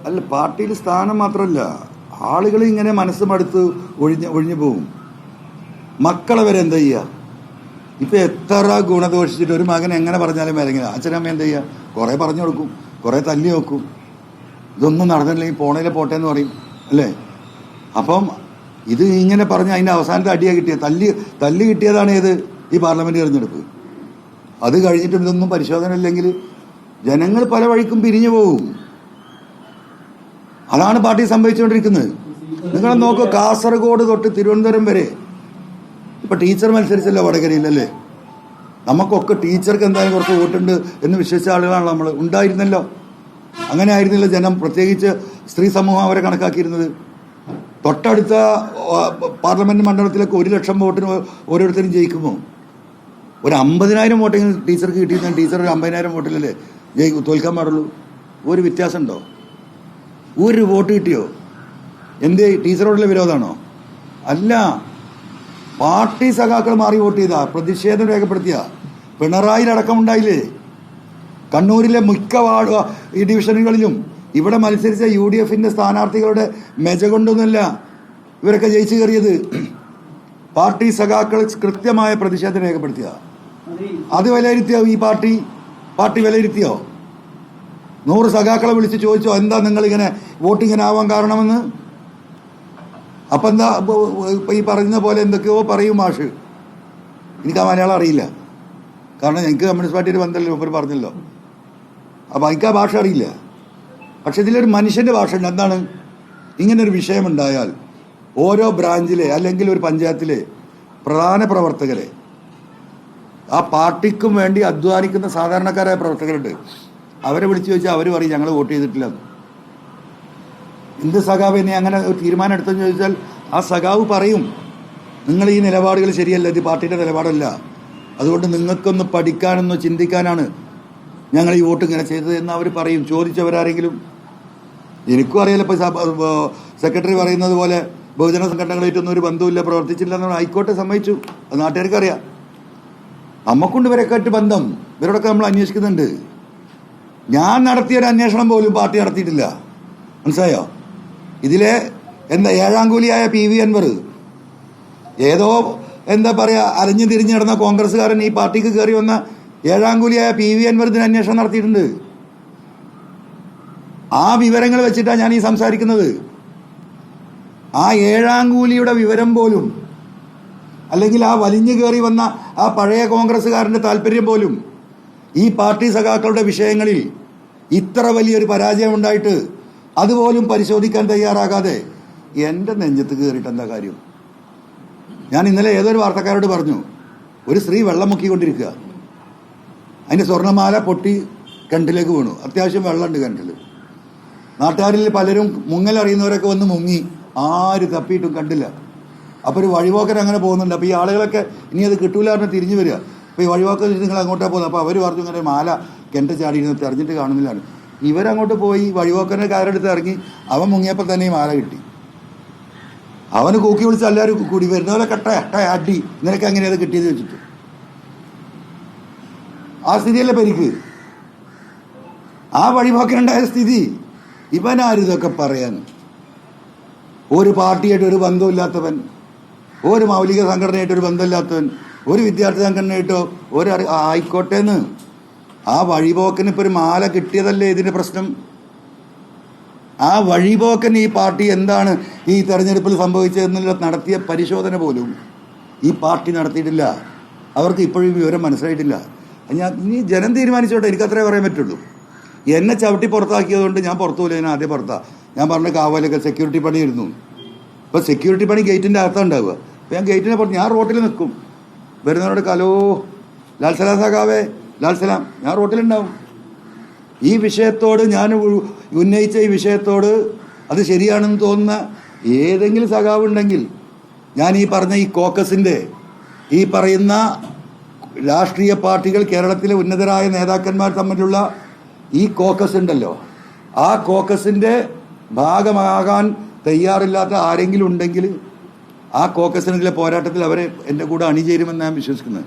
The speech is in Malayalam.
അല്ല, പാർട്ടിയിൽ സ്ഥാനം മാത്രമല്ല, ആളുകൾ ഇങ്ങനെ മനസ്സ് മടുത്ത് ഒഴിഞ്ഞു പോകും. മക്കളെ വരെ എന്താ ചെയ്യുക? ഇപ്പം എത്ര ഗുണദോഷിച്ചിട്ട് ഒരു മകൻ എങ്ങനെ പറഞ്ഞാലും വരെങ്കിലും അച്ഛനമ്മ എന്താ ചെയ്യുക? കുറേ പറഞ്ഞു കൊടുക്കും, കുറേ തല്ലി നോക്കും. ഇതൊന്നും നടന്നില്ലെങ്കിൽ പോണേലെ പോട്ടെ എന്ന് പറയും, അല്ലേ? അപ്പം ഇത് ഇങ്ങനെ പറഞ്ഞ് അതിൻ്റെ അവസാനത്തെ അടിയാണ് കിട്ടിയത്. തല്ല് കിട്ടിയതാണ് ഏത്? ഈ പാർലമെൻറ്റ് തിരഞ്ഞെടുപ്പ്. അത് കഴിഞ്ഞിട്ടും ഇതൊന്നും പരിശോധന ഇല്ലെങ്കിൽ ജനങ്ങൾ പല വഴിക്കും പിരിഞ്ഞു പോകും. അതാണ് പാർട്ടി സംഭവിച്ചുകൊണ്ടിരിക്കുന്നത്. നിങ്ങൾ നോക്കുക, കാസർഗോഡ് തൊട്ട് തിരുവനന്തപുരം വരെ ഇപ്പം ടീച്ചർ മത്സരിച്ചല്ലോ വടകരയിലല്ലേ. നമുക്കൊക്കെ ടീച്ചർക്ക് എന്തായാലും കുറച്ച് വോട്ടുണ്ട് എന്ന് വിശ്വസിച്ച ആളുകളാണ് നമ്മൾ. ഉണ്ടായിരുന്നല്ലോ, അങ്ങനെ ആയിരുന്നില്ല ജനം, പ്രത്യേകിച്ച് സ്ത്രീ സമൂഹം അവരെ കണക്കാക്കിയിരുന്നത്. തൊട്ടടുത്ത പാർലമെൻറ്റ് മണ്ഡലത്തിലൊക്കെ 1 ലക്ഷം വോട്ടിന് ഓരോരുത്തരും ജയിക്കുമോ? ഒരു 50,000 വോട്ടെങ്കിലും ടീച്ചർക്ക് കിട്ടിയിരുന്ന ടീച്ചർ ഒരു 50,000 വോട്ടിലല്ലേ തോൽക്കാൻ പാടുള്ളൂ. ഒരു വ്യത്യാസമുണ്ടോ? ഒരു വോട്ട് കിട്ടിയോ? എന്തേ? ടീച്ചറോടുള്ള വിരോധമാണോ? അല്ല, പാർട്ടി സഖാക്കൾ മാറി വോട്ട് ചെയ്താ, പ്രതിഷേധം രേഖപ്പെടുത്തിയ. പിണറായിലടക്കം ഉണ്ടായില്ലേ? കണ്ണൂരിലെ മിക്ക ഈ ഡിവിഷനുകളിലും ഇവിടെ മത്സരിച്ച UDFന്റെ സ്ഥാനാർത്ഥികളുടെ മെജ കൊണ്ടൊന്നുമല്ല ഇവരൊക്കെ ജയിച്ചു കയറിയത്. പാർട്ടി സഖാക്കൾ കൃത്യമായ പ്രതിഷേധം രേഖപ്പെടുത്തിയ. അത് വിലയിരുത്തിയോ ഈ പാർട്ടി വിലയിരുത്തിയോ? 100 സഖാക്കളെ വിളിച്ച് ചോദിച്ചോ എന്താ നിങ്ങളിങ്ങനെ വോട്ടിങ്ങനെ ആവാൻ കാരണമെന്ന്? അപ്പം എന്താ ഈ പറയുന്ന പോലെ എന്തൊക്കെയോ പറയും മാഷ്. എനിക്ക് ആ മലയാളം അറിയില്ല, കാരണം എനിക്ക് കമ്മ്യൂണിസ്റ്റ് പാർട്ടിയുടെ ബന്ധമല്ലോ ഇവർ പറഞ്ഞല്ലോ. അപ്പം എനിക്ക് ആ ഭാഷ അറിയില്ല. പക്ഷെ ഇതിലൊരു മനുഷ്യൻ്റെ ഭാഷ ഉണ്ട്. എന്താണ്? ഇങ്ങനൊരു വിഷയമുണ്ടായാൽ ഓരോ ബ്രാഞ്ചിലെ അല്ലെങ്കിൽ ഒരു പഞ്ചായത്തിലെ പ്രധാന പ്രവർത്തകരെ, ആ പാർട്ടിക്കും വേണ്ടി അധ്വാനിക്കുന്ന സാധാരണക്കാരായ പ്രവർത്തകരുണ്ട്, അവരെ വിളിച്ചു ചോദിച്ചാൽ അവർ പറയും ഞങ്ങൾ വോട്ട് ചെയ്തിട്ടില്ല. എന്ത് സഖാവ് എന്നെ അങ്ങനെ ഒരു തീരുമാനം എടുത്തെന്ന് ചോദിച്ചാൽ ആ സഖാവ് പറയും നിങ്ങൾ ഈ നിലപാടുകൾ ശരിയല്ല, ഇത് പാർട്ടിയുടെ നിലപാടല്ല, അതുകൊണ്ട് നിങ്ങൾക്കൊന്ന് പഠിക്കാനൊന്ന് ചിന്തിക്കാനാണ് ഞങ്ങൾ ഈ വോട്ട് ഇങ്ങനെ ചെയ്തത് എന്ന് അവർ പറയും. ചോദിച്ചവരാരെങ്കിലും? എനിക്കും അറിയാലോ. ഇപ്പോൾ സെക്രട്ടറി പറയുന്നത് പോലെ ബഹുജന സംഘടനകളായിട്ടൊന്നും ഒരു ബന്ധമില്ല, പ്രവർത്തിച്ചില്ല എന്ന് ആയിക്കോട്ടെ, സമ്മതിച്ചു, അത് നാട്ടുകാർക്ക് അറിയാം. നമുക്കുണ്ട് ഇവരൊക്കെ ആയിട്ട് ബന്ധം, ഇവരോടൊക്കെ നമ്മൾ അന്വേഷിക്കുന്നുണ്ട്. ഞാൻ നടത്തിയൊരു അന്വേഷണം പോലും പാർട്ടി നടത്തിയിട്ടില്ല, മനസ്സിലായോ? ഇതിലെ എന്താ 7ാം കൂലിയായ PV അൻവർ, ഏതോ എന്താ പറയുക അലഞ്ഞു തിരിഞ്ഞു നടന്ന കോൺഗ്രസ്സുകാരൻ ഈ പാർട്ടിക്ക് കയറി വന്ന 7ാം കൂലിയായ PV അൻവർ ഇതിന് അന്വേഷണം നടത്തിയിട്ടുണ്ട്. ആ വിവരങ്ങൾ വെച്ചിട്ടാണ് ഞാൻ ഈ സംസാരിക്കുന്നത്. ആ 7ാം കൂലിയുടെ വിവരം പോലും, അല്ലെങ്കിൽ ആ വലിഞ്ഞു കയറി വന്ന ആ പഴയ കോൺഗ്രസ്സുകാരൻ്റെ താല്പര്യം പോലും ഈ പാർട്ടി സഖാക്കളുടെ വിഷയങ്ങളിൽ ഇത്ര വലിയൊരു പരാജയം ഉണ്ടായിട്ട് അതുപോലും പരിശോധിക്കാൻ തയ്യാറാകാതെ എൻ്റെ നെഞ്ചത്ത് കയറിയിട്ട് എന്താ കാര്യം? ഞാൻ ഇന്നലെ ഏതൊരു വാർത്തക്കാരോട് പറഞ്ഞു, ഒരു സ്ത്രീ വെള്ളം മുക്കിക്കൊണ്ടിരിക്കുക, അതിൻ്റെ സ്വർണ്ണമാല പൊട്ടി കിണറ്റിലേക്ക് വീണു, അത്യാവശ്യം വെള്ളമുണ്ട് കിണറ്റിൽ. നാട്ടുകാരിൽ പലരും മുങ്ങലറിയുന്നവരൊക്കെ വന്ന് മുങ്ങി, ആര് തപ്പിയിട്ടും കണ്ടില്ല. അപ്പോൾ ഒരു വഴിപോക്കൻ അങ്ങനെ പോകുന്നുണ്ട്. അപ്പോൾ ഈ ആളുകളൊക്കെ ഇനി അത് കിട്ടൂല പറഞ്ഞാൽ തിരിഞ്ഞു വരിക. അപ്പോൾ ഈ വഴിപോക്കൻ നിങ്ങൾ അങ്ങോട്ടാണ് പോകുന്നത്. അപ്പോൾ അവർ പറഞ്ഞു ഇങ്ങനെ മാല കിണറ്റ് ചാടിയിരുന്ന് തെരഞ്ഞിട്ട് കാണുന്നില്ലാണ്. ഇവരങ്ങോട്ട് പോയി വഴിപോക്കനെ കാരെടുത്ത് ഇറങ്ങി, അവൻ മുങ്ങിയപ്പോൾ തന്നെ ഈ മാല കിട്ടി. അവന് കൂക്കി വിളിച്ച് എല്ലാവരും കൂടി വരുന്നവരെ അടി നിനക്ക് എങ്ങനെയത് കിട്ടിയത് വെച്ചിട്ട്. ആ സ്ഥിതിയല്ലേ പരിക്ക്, ആ വഴിപോക്കനുണ്ടായ സ്ഥിതി. ഇവനാരിതൊക്കെ പറയാൻ? ഒരു പാർട്ടിയായിട്ട് ഒരു ബന്ധമില്ലാത്തവൻ, ഒരു മൗലിക സംഘടനയായിട്ടൊരു ബന്ധമില്ലാത്തവൻ, ഒരു വിദ്യാർത്ഥി സംഘടനയായിട്ടോ ഒരു ആയിക്കോട്ടെ എന്ന്. ആ വഴിപോക്കന് ഇപ്പോൾ ഒരു മാല കിട്ടിയതല്ലേ ഇതിൻ്റെ പ്രശ്നം? ആ വഴിപോക്കൻ ഈ പാർട്ടി എന്താണ് ഈ തെരഞ്ഞെടുപ്പിൽ സംഭവിച്ചതെന്നുള്ള നടത്തിയ പരിശോധന പോലും ഈ പാർട്ടി നടത്തിയിട്ടില്ല. അവർക്ക് ഇപ്പോഴും വിവരം മനസ്സിലായിട്ടില്ല. ഇനി ജനം തീരുമാനിച്ചോട്ടെ, എനിക്കത്രേ പറയാൻ പറ്റുള്ളൂ. എന്നെ ചവിട്ടി പുറത്താക്കിയതുകൊണ്ട് ഞാൻ പുറത്തു പോലും, ഞാൻ ആദ്യം പുറത്താണ്. ഞാൻ പറഞ്ഞ കാവലൊക്കെ സെക്യൂരിറ്റി പണിയായിരുന്നു. ഇപ്പോൾ സെക്യൂരിറ്റി പണി ഗേറ്റിൻ്റെ അകത്താണ് ഉണ്ടാവുക. അപ്പോൾ ഞാൻ ഗേറ്റിനെ പുറത്ത്, ഞാൻ റോട്ടിൽ നിൽക്കും, വരുന്നവരോട് ഹലോ ലാൽ സലാം സഖാവേ, ലാൽ സലാം, ഞാൻ റോട്ടിലുണ്ടാവും. ഈ വിഷയത്തോട് ഞാൻ ഉന്നയിച്ച ഈ വിഷയത്തോട് അത് ശരിയാണെന്ന് തോന്നുന്ന ഏതെങ്കിലും സഖാവുണ്ടെങ്കിൽ ഞാൻ ഈ പറഞ്ഞ ഈ കോക്കസിൻ്റെ ഈ പറയുന്ന രാഷ്ട്രീയ പാർട്ടികൾ, കേരളത്തിലെ ഉന്നതരായ നേതാക്കന്മാർ തമ്മിലുള്ള ഈ കോക്കസ് ഉണ്ടല്ലോ, ആ കോക്കസിൻ്റെ ഭാഗമാകാൻ തയ്യാറില്ലാത്ത ആരെങ്കിലും ഉണ്ടെങ്കിൽ ആ കോക്കസിനെതിരെ പോരാട്ടത്തിൽ അവരെ എൻ്റെ കൂടെ അണിചേരുമെന്ന് ഞാൻ വിശ്വസിക്കുന്നത്.